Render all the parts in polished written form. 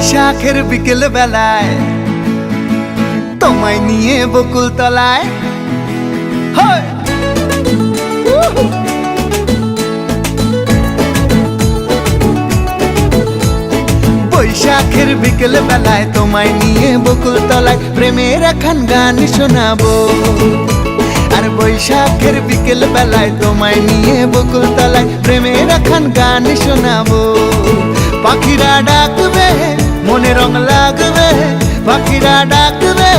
বৈশাখের বিকেল বেলায় তোমায় নিয়ে বকুল তলায় বৈশাখের বিকেল বেলায় তোমায় নিয়ে বকুল তলায় প্রেমের এখন গান শোনাবো। আর বৈশাখের বিকেল বেলায় তোমায় নিয়ে বকুল তলায় প্রেমের এখন গান শোনাবো। পাখিরা ডাকবে মনে রং লাগবে, পাখিরা ডাকবে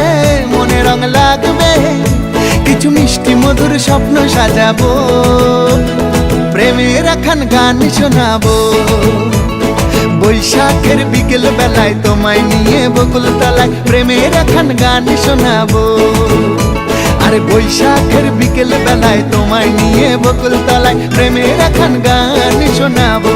মনে রং লাগবে, কিছু মিষ্টি মধুর স্বপ্ন সাজাবো, প্রেমের এখন গান শোনাবো। বৈশাখের বিকেল বেলায় তোমায় নিয়ে বকুল তলায় প্রেমের এখন গান শোনাবো। আর বৈশাখের বিকেল বেলায় তোমায় নিয়ে বকুল তলায় প্রেমের এখন গান শোনাবো।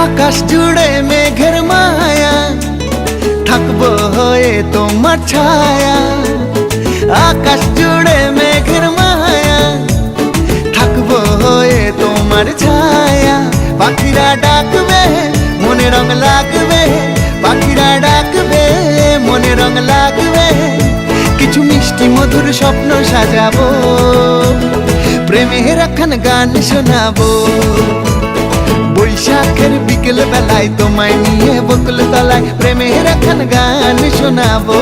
আকাশ জুড়ে মেঘের মায়া, থাকবো হয়ে তোমার ছায়া। আকাশ জুড়ে মেঘের মায়া, থাকবো হয়ে তোমার ছায়া। পাখিরা ডাকবে মনে রং লাগবে, পাখিরা ডাকবে মনে রং লাগবে, কিছু মিষ্টি মধুর স্বপ্ন সাজাবো, প্রেমের এখন গান শোনাবো। বৈশাখের বিকেল বেলায় তোমায় নিয়ে বকুল তলায় প্রেমের এখন গান শোনাবো।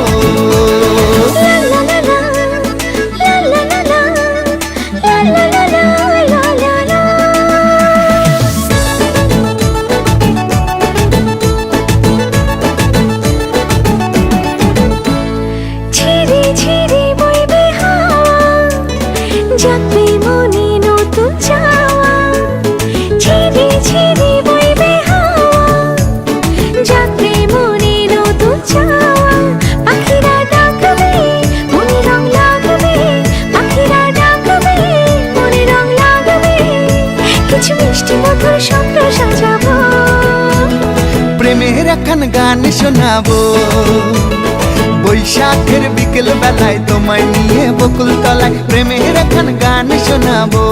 ঝিরি ঝিরি বইবে হাওয়া, জাগবে মনে নতুন চাওয়া। ঝিরি ঝিরি বইবে হাওয়া, জাগবে মনে নতুন চাওয়া। পাখিরা ডাকবে মনে রং লাগবে, পাখিরা ডাকবে মনে রং লাগবে, কিছু মিষ্টি মধুর স্বপ্ন সাজাবো, প্রেমের এখন গান শোনাবো। বৈশাখের বিকেল বেলায় তোমায় নিয়ে বকুল তলায় প্রেমের এখন গান শোনাবো।